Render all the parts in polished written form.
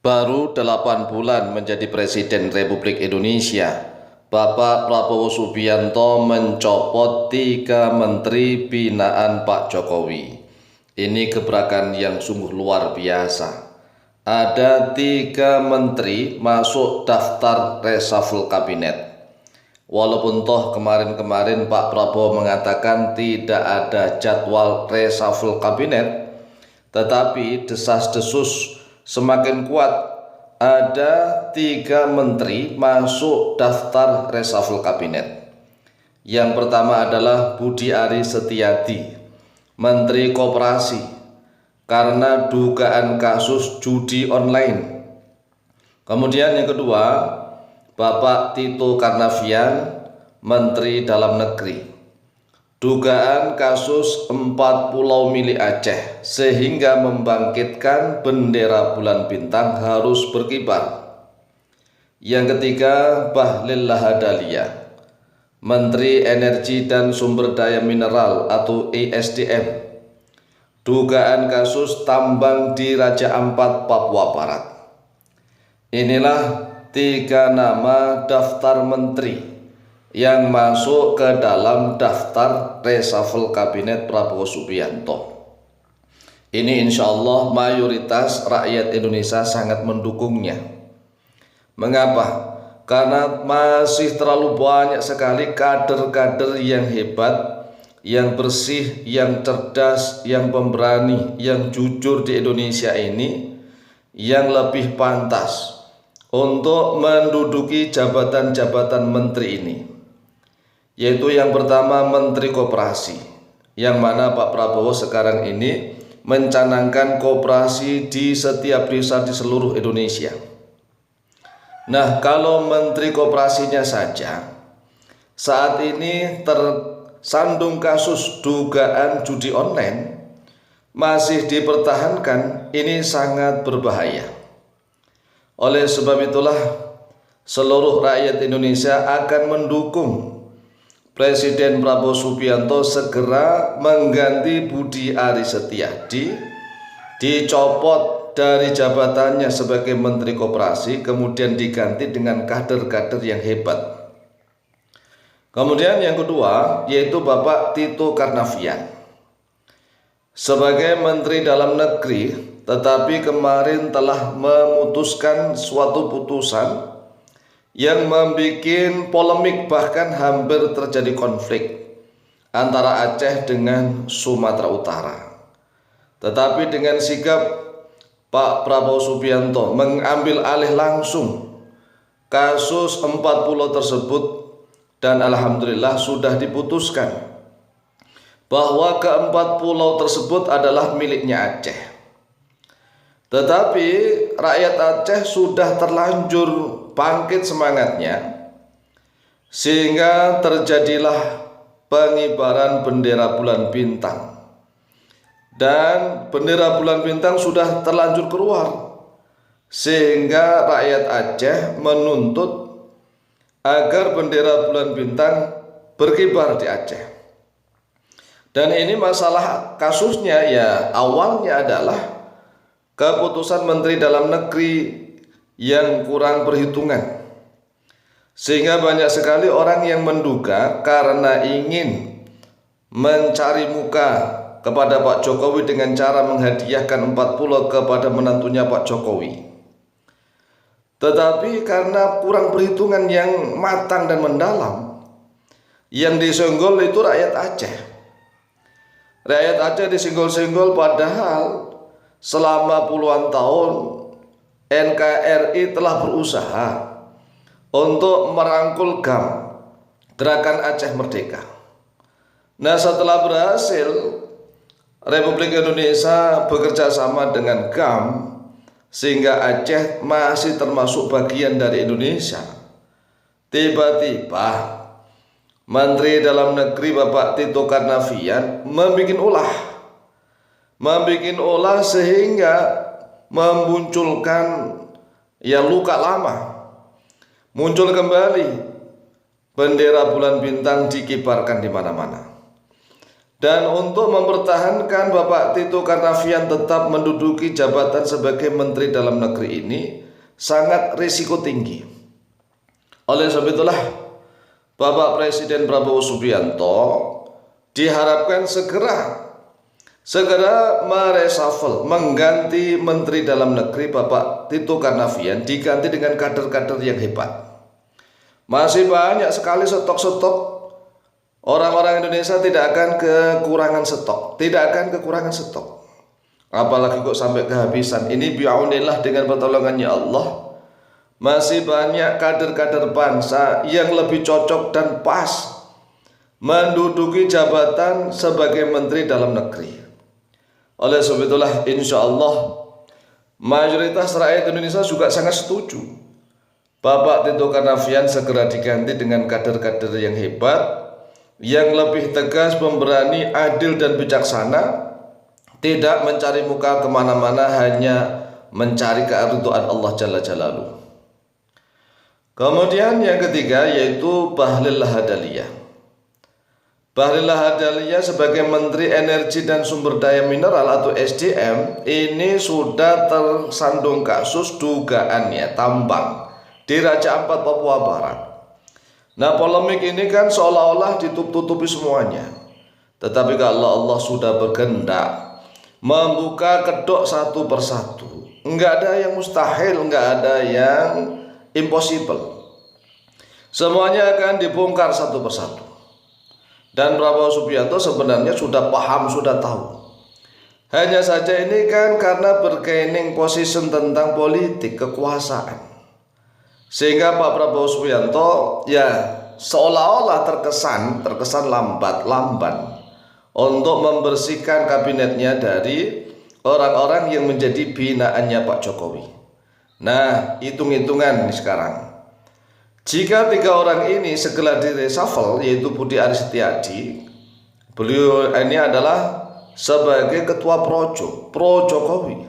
Baru 8 bulan menjadi Presiden Republik Indonesia, Bapak Prabowo Subianto mencopot 3 menteri binaan Pak Jokowi. Ini gebrakan yang sungguh luar biasa. Ada 3 menteri masuk daftar reshuffle kabinet. Walaupun toh kemarin-kemarin Pak Prabowo mengatakan tidak ada jadwal reshuffle kabinet, tetapi desas-desus semakin kuat. Ada 3 menteri masuk daftar reshuffle kabinet. Yang pertama adalah Budi Aris Setiadi, Menteri Koperasi, karena dugaan kasus judi online. Kemudian yang kedua, Bapak Tito Karnavian, Menteri Dalam Negeri, dugaan kasus 4 pulau milik Aceh sehingga membangkitkan bendera bulan bintang harus berkibar. Yang ketiga, Bahlil Lahadalia, Menteri Energi dan Sumber Daya Mineral atau ESDM, dugaan kasus tambang di Raja Ampat, Papua Barat. Inilah 3 nama daftar menteri yang masuk ke dalam daftar reshuffle kabinet Prabowo Subianto. Ini insya Allah mayoritas rakyat Indonesia sangat mendukungnya. Mengapa? Karena masih terlalu banyak sekali kader-kader yang hebat, yang bersih, yang cerdas, yang pemberani, yang jujur di Indonesia ini, yang lebih pantas untuk menduduki jabatan-jabatan menteri ini. Yaitu yang pertama Menteri Koperasi, yang mana Pak Prabowo sekarang ini mencanangkan koperasi di setiap desa di seluruh Indonesia. Nah, kalau Menteri Koperasinya saja saat ini tersandung kasus dugaan judi online masih dipertahankan, ini sangat berbahaya. Oleh sebab itulah seluruh rakyat Indonesia akan mendukung Presiden Prabowo Subianto segera mengganti Budi Aris Setiadi, dicopot dari jabatannya sebagai Menteri Koperasi, kemudian diganti dengan kader-kader yang hebat. Kemudian yang kedua yaitu Bapak Tito Karnavian sebagai Menteri Dalam Negeri, tetapi kemarin telah memutuskan suatu putusan yang membuat polemik, bahkan hampir terjadi konflik antara Aceh dengan Sumatera Utara. Tetapi dengan sikap Pak Prabowo Subianto mengambil alih langsung kasus 4 pulau tersebut, dan alhamdulillah sudah diputuskan bahwa ke-4 pulau tersebut adalah miliknya Aceh. Tetapi rakyat Aceh sudah terlanjur bangkit semangatnya, sehingga terjadilah pengibaran bendera bulan bintang. Dan bendera bulan bintang sudah terlanjur keluar, sehingga rakyat Aceh menuntut agar bendera bulan bintang berkibar di Aceh. Dan ini masalah kasusnya ya awalnya adalah keputusan Menteri Dalam Negeri yang kurang perhitungan, sehingga banyak sekali orang yang menduga karena ingin mencari muka kepada Pak Jokowi dengan cara menghadiahkan 4 pulau kepada menantunya Pak Jokowi. Tetapi karena kurang perhitungan yang matang dan mendalam, yang disenggol itu rakyat Aceh. Rakyat Aceh disenggol-senggol, padahal selama puluhan tahun NKRI telah berusaha untuk merangkul GAM, Gerakan Aceh Merdeka. Nah, setelah berhasil Republik Indonesia bekerja sama dengan GAM sehingga Aceh masih termasuk bagian dari Indonesia, tiba-tiba Menteri Dalam Negeri Bapak Tito Karnavian membuat ulah sehingga memunculkan luka lama. Muncul kembali bendera bulan bintang dikibarkan di mana-mana. Dan untuk mempertahankan Bapak Tito Karnavian tetap menduduki jabatan sebagai Menteri Dalam Negeri ini sangat risiko tinggi. Oleh sebab itulah Bapak Presiden Prabowo Subianto diharapkan segera mereshuffle, mengganti Menteri Dalam Negeri Bapak Tito Karnavian, diganti dengan kader-kader yang hebat. Masih banyak sekali stok-stok. Orang-orang Indonesia tidak akan kekurangan stok, apalagi kok sampai kehabisan. Ini bi'aunillah, dengan pertolongannya Allah, masih banyak kader-kader bangsa yang lebih cocok dan pas menduduki jabatan sebagai Menteri Dalam Negeri. Oleh sebab itulah insya Allah mayoritas rakyat Indonesia juga sangat setuju Bapak Tito Karnavian segera diganti dengan kader-kader yang hebat, yang lebih tegas, pemberani, adil dan bijaksana, tidak mencari muka kemana-mana, hanya mencari keridhaan Allah Jalla Jalaluhu. Kemudian yang ketiga yaitu Bahlil Lahadalia. Bahlil Lahadalia sebagai Menteri Energi dan Sumber Daya Mineral atau SDM ini sudah tersandung kasus dugaannya tambang di Raja Ampat, Papua Barat. Nah, polemik ini kan seolah-olah ditutup-tutupi semuanya. Tetapi kalau Allah sudah berkehendak membuka kedok satu persatu, enggak ada yang mustahil, enggak ada yang impossible. Semuanya akan dibongkar satu persatu. Dan Prabowo Subianto sebenarnya sudah paham, sudah tahu. Hanya saja ini kan karena bergaining position tentang politik, kekuasaan, sehingga Pak Prabowo Subianto ya seolah-olah terkesan lamban untuk membersihkan kabinetnya dari orang-orang yang menjadi binaannya Pak Jokowi. Nah, hitung-hitungan sekarang, jika 3 orang ini segera direshuffle, yaitu Budi Aris Setiadi, beliau ini adalah sebagai ketua pro Jokowi.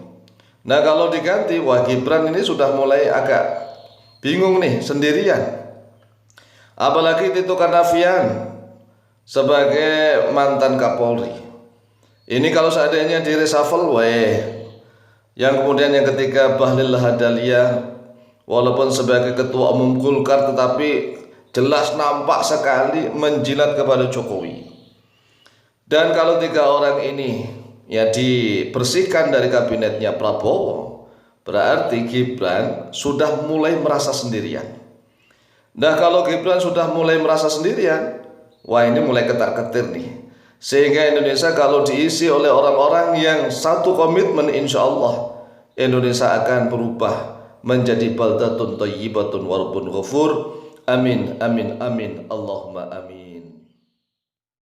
Nah, kalau diganti, wah, Gibran ini sudah mulai agak bingung nih sendirian. Apalagi Tito Karnavian sebagai mantan Kapolri. Ini kalau seandainya di reshuffle, yang kemudian yang ketiga Bahlil Lahadalia, walaupun sebagai ketua umum Golkar tetapi jelas nampak sekali menjilat kepada Jokowi. Dan kalau 3 orang ini ya dibersihkan dari kabinetnya Prabowo, berarti Gibran sudah mulai merasa sendirian. Nah, kalau Gibran sudah mulai merasa sendirian, wah, ini mulai ketar-ketir nih. Sehingga Indonesia kalau diisi oleh orang-orang yang satu komitmen, insya Allah Indonesia akan berubah menjadi baldatun thayyibatun wa rabbun ghafur. Amin, amin, amin, Allahumma amin.